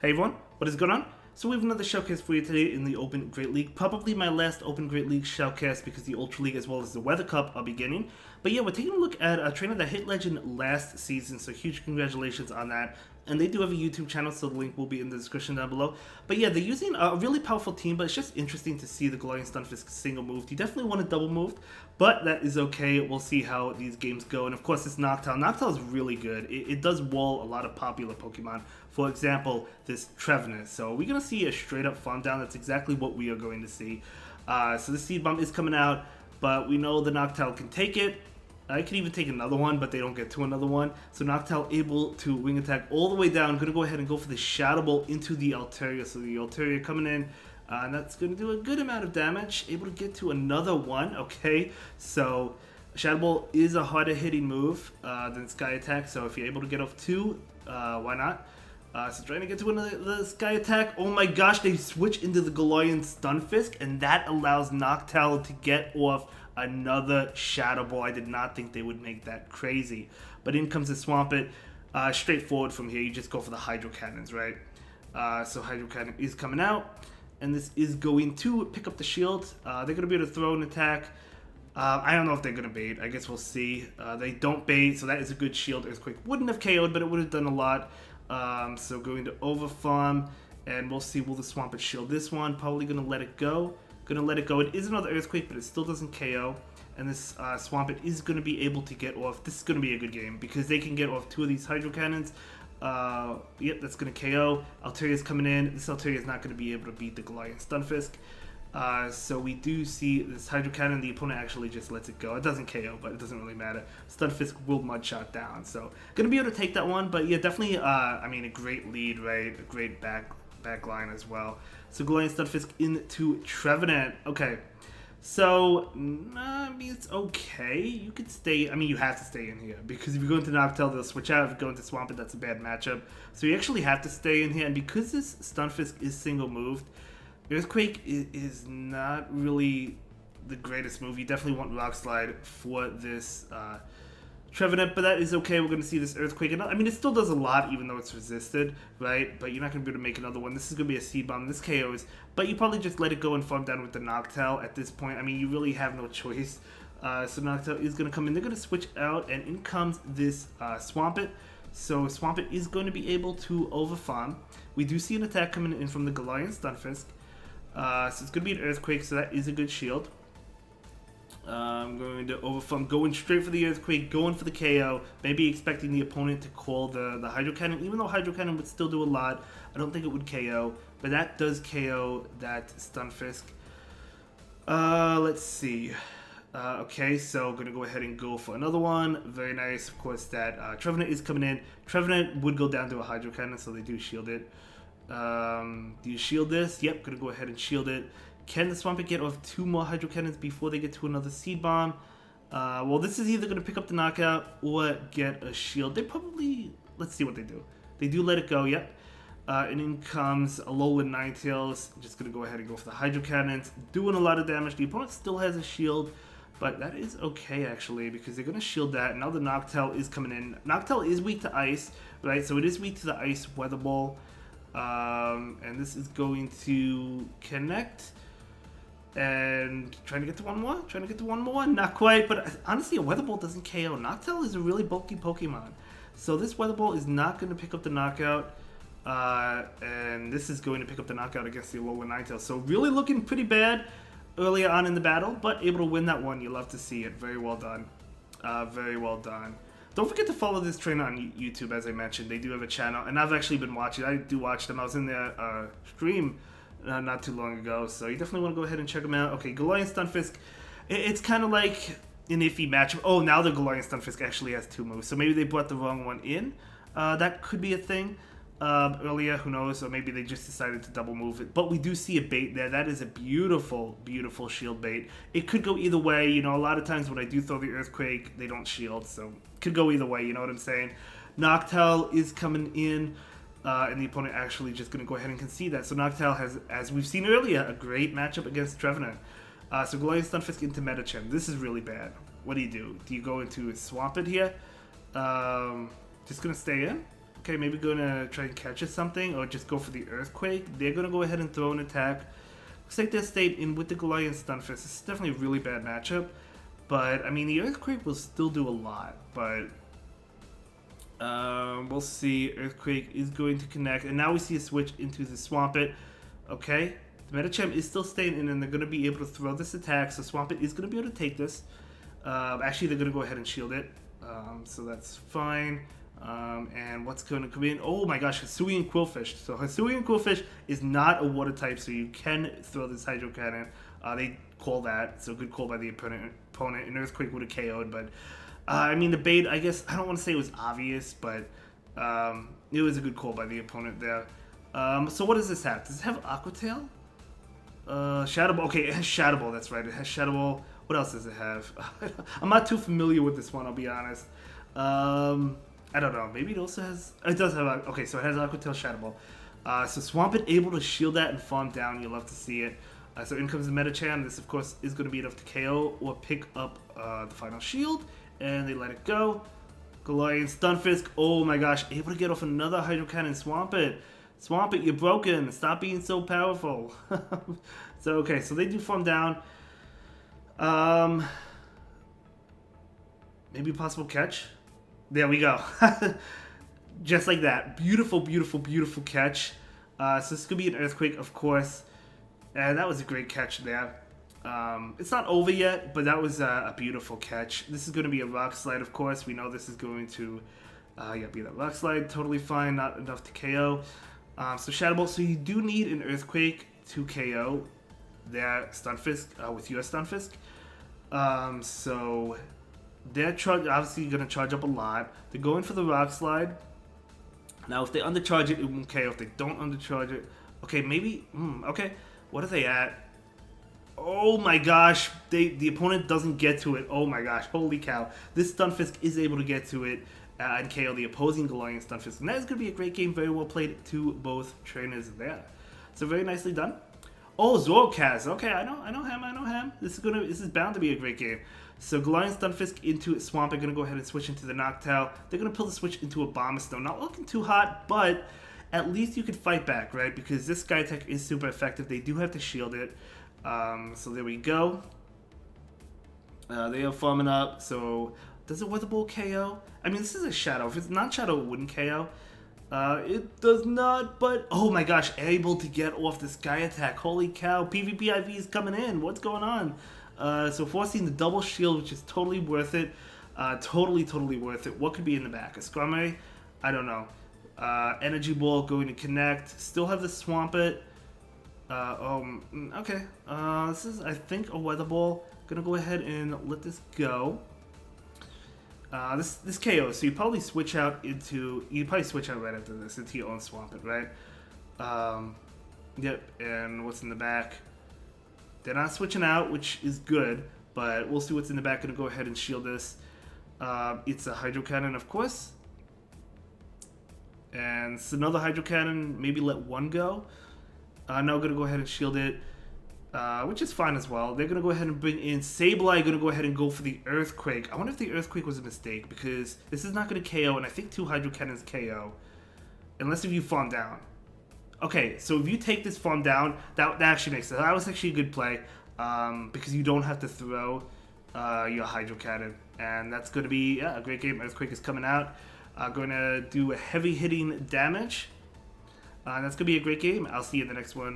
Hey everyone, what is going on? So we have another showcase for you today in the Open Great League. Probably my last Open Great League showcase because the Ultra League as well as the Weather Cup are beginning. But yeah, we're taking a look at a trainer that hit Legend last season, so huge congratulations on that. And they do have a YouTube channel, so the link will be in the description down below. But yeah, they're using a really powerful team, but it's just interesting to see the Galarian Stunfisk single moved. You definitely want a double moved, but that is okay. We'll see how these games go. And of course, this Noctowl. Noctowl is really good. It does wall a lot of popular Pokemon. For example, this Trevenant. So we're going to see a straight up farm down. That's exactly what we are going to see. So the Seed Bomb is coming out, but we know the Noctowl can take it. I can even take another one, but they don't get to another one. So Noctowl able to wing attack all the way down. Going to go ahead and go for the Shadow Ball into the Altaria. So the Altaria coming in, and that's going to do a good amount of damage. Able to get to another one. Okay, so Shadow Ball is a harder hitting move than Sky Attack. So if you're able to get off two, why not? So trying to get to the Sky Attack. Oh my gosh, they switch into the Galarian Stunfisk, and that allows Noctowl to get off another Shadow Ball. I did not think they would make that crazy. But in comes the Swampert. Straightforward from here. You just go for the Hydro Cannons, right? So Hydro Cannon is coming out. And this is going to pick up the shield. They're going to be able to throw an attack. I don't know if they're going to bait. I guess we'll see. They don't bait, so that is a good shield. Earthquake wouldn't have KO'd, but it would have done a lot. So going to Overfarm. And we'll see, will the Swampert shield this one? Probably going to let it go. Gonna let it go. It is another Earthquake, but it still doesn't KO. And this Swampert is going to be able to get off. This is going to be a good game because they can get off two of these Hydro Cannons. Yep, that's going to KO. Altaria's coming in. This Altaria is not going to be able to beat the Galarian Stunfisk. So we do see this Hydro Cannon. The opponent actually just lets it go. It doesn't KO, but it doesn't really matter. Stunfisk will Mudshot down. So going to be able to take that one. But yeah, definitely, I mean, a great lead, right? A great back line as well. So Galarian Stunfisk into Trevenant. Okay, so I mean, it's okay. You could stay. I mean, you have to stay in here because if you go into Noctowl, they'll switch out. If you go into Swampert, that's a bad matchup. So you actually have to stay in here. And because this Stunfisk is single moved, Earthquake is not really the greatest move. You definitely want Rock Slide for this Trevenant, but that is okay. We're going to see this Earthquake. And I mean, it still does a lot, even though it's resisted, right? But you're not going to be able to make another one. This is going to be a Seed Bomb. This KOs. But you probably just let it go and farm down with the Noctowl at this point. I mean, you really have no choice. So Noctowl is going to come in. They're going to switch out, and in comes this Swampert. So Swampert is going to be able to overfarm. We do see an attack coming in from the Galarian Stunfisk. So it's going to be an Earthquake, so that is a good shield. I'm going to Overfarm, going straight for the Earthquake, going for the KO, maybe expecting the opponent to call the Hydro Cannon. Even though Hydro Cannon would still do a lot, I don't think it would KO, but that does KO that Stunfisk. Let's see. Okay, so going to go ahead and go for another one. Very nice. Of course, that Trevenant is coming in. Trevenant would go down to a Hydro Cannon, so they do shield it. Do you shield this? Yep, going to go ahead and shield it. Can the Swampert get off two more Hydro Cannons before they get to another Seed Bomb? Well, this is either going to pick up the knockout or get a shield. They probably... Let's see what they do. They do let it go, yep. And in comes Alolan Ninetales. Just going to go ahead and go for the Hydro Cannons. Doing a lot of damage. The opponent still has a shield, but that is okay, actually, because they're going to shield that. Now the Noctowl is coming in. Noctowl is weak to Ice, right? So it is weak to the Ice Weather Ball. And this is going to connect. And trying to get to one more. Not quite, but honestly, a Weather Ball doesn't KO. Noctowl is a really bulky Pokemon. So this Weather Ball is not going to pick up the knockout. And this is going to pick up the knockout against the Alolan Ninetales. So really looking pretty bad earlier on in the battle, but able to win that one. You love to see it. Very well done. Very well done. Don't forget to follow this trainer on YouTube, as I mentioned. They do have a channel, and I've actually been watching. I do watch them. I was in their stream not too long ago, so you definitely want to go ahead and check them out. Okay, Galarian Stunfisk, it's kind of like an iffy matchup. Oh, now the Galarian Stunfisk actually has two moves, so maybe they brought the wrong one in. That could be a thing earlier, who knows, or maybe they just decided to double move it. But we do see a bait there. That is a beautiful, beautiful shield bait. It could go either way. You know, a lot of times when I do throw the Earthquake, they don't shield, so it could go either way, you know what I'm saying? Noctowl is coming in. And the opponent actually just going to go ahead and concede that. So Noctowl has, as we've seen earlier, a great matchup against Trevenant. So Galarian Stunfisk into Medicham. This is really bad. What do? Do you go into Swampert here? Just going to stay in? Okay, maybe going to try and catch us something or just go for the Earthquake. They're going to go ahead and throw an attack. Looks like they're stayed in with the Goliath Stunfisk. This is definitely a really bad matchup. But, I mean, the Earthquake will still do a lot. But, we'll see. Earthquake is going to connect. And now we see a switch into the Swampert. Okay. The Medicham is still staying in, and they're going to be able to throw this attack. So Swampert is going to be able to take this. Actually, they're going to go ahead and shield it. So that's fine. And what's going to come in? Oh my gosh, Hisuian Quillfish. So Hisuian Quillfish is not a water type, so you can throw this Hydro Cannon. They call that, so good call by the opponent. An Earthquake would have KO'd, but I mean the bait, I guess, I don't want to say it was obvious, but it was a good call by the opponent there. So what does this have? Does it have Aqua Tail? Shadow Ball. Okay, it has Shadow Ball, that's right. It has Shadow Ball. What else does it have? I'm not too familiar with this one, I'll be honest. I don't know. Maybe it also has... It does have... Okay, so it has Aqua Tail, Shadow Ball. So Swampert able to shield that and farm down. You'll love to see it. So in comes the Medicham. This, of course, is going to be enough to KO or pick up the final shield. And they let it go. Goliath Stunfisk. Oh my gosh. Able to get off another Hydro Cannon. Swampert. Swampert, you're broken. Stop being so powerful. So, okay. So they do farm down. Maybe possible catch. There we go. Just like that. Beautiful, beautiful, beautiful catch. So this could be an Earthquake, of course. And that was a great catch there. It's not over yet, but that was a beautiful catch. This is going to be a Rock Slide, of course. We know this is going to be that Rock Slide. Totally fine. Not enough to KO. So Shadow Ball. So you do need an Earthquake to KO their Stunfisk with your Stunfisk. So... They're obviously going to charge up a lot. They're going for the Rock Slide. Now, if they undercharge it, it won't KO. If they don't undercharge it... Okay, maybe... okay. What are they at? Oh my gosh. The opponent doesn't get to it. Oh my gosh. Holy cow. This Stunfisk is able to get to it and KO the opposing Goliath Stunfisk. And that is going to be a great game. Very well played to both trainers there. So very nicely done. Oh, Zoroark. Okay, I know him. This is bound to be a great game. So Goliath Stunfisk into Swamp. They're going to go ahead and switch into the Noctowl. They're going to pull the switch into a Abomasnow. Not looking too hot, but at least you could fight back, right? Because this Sky Tech is super effective. They do have to shield it. So there we go. They are farming up. So does a Weather Ball KO? I mean, this is a Shadow. If it's not Shadow, it wouldn't KO. It does not, but oh my gosh, able to get off the Sky Attack. Holy cow, PvP IV is coming in. What's going on? So forcing the double shield, which is totally worth it. Totally worth it. What could be in the back? A Scrummy? I don't know. Energy Ball going to connect. Still have the Swampert. Okay. This is, I think, a Weather Ball. Gonna go ahead and let this go. This KO, so you probably switch out right after this into your own Swampert, right? Yep, and what's in the back? They're not switching out, which is good, but we'll see what's in the back. Gonna go ahead and shield this. It's a Hydro Cannon, of course. And it's another Hydro Cannon, maybe let one go. Now gonna go ahead and shield it. Which is fine as well. They're going to go ahead and bring in Sableye, going to go ahead and go for the Earthquake. I wonder if the Earthquake was a mistake, because this is not going to KO, and I think 2 Hydro Cannons KO. Unless if you farm down. Okay, so if you take this farm down, that actually makes sense. That was actually a good play, because you don't have to throw your Hydro Cannon. And that's going to be a great game. Earthquake is coming out. Going to do a heavy hitting damage. That's going to be a great game. I'll see you in the next one.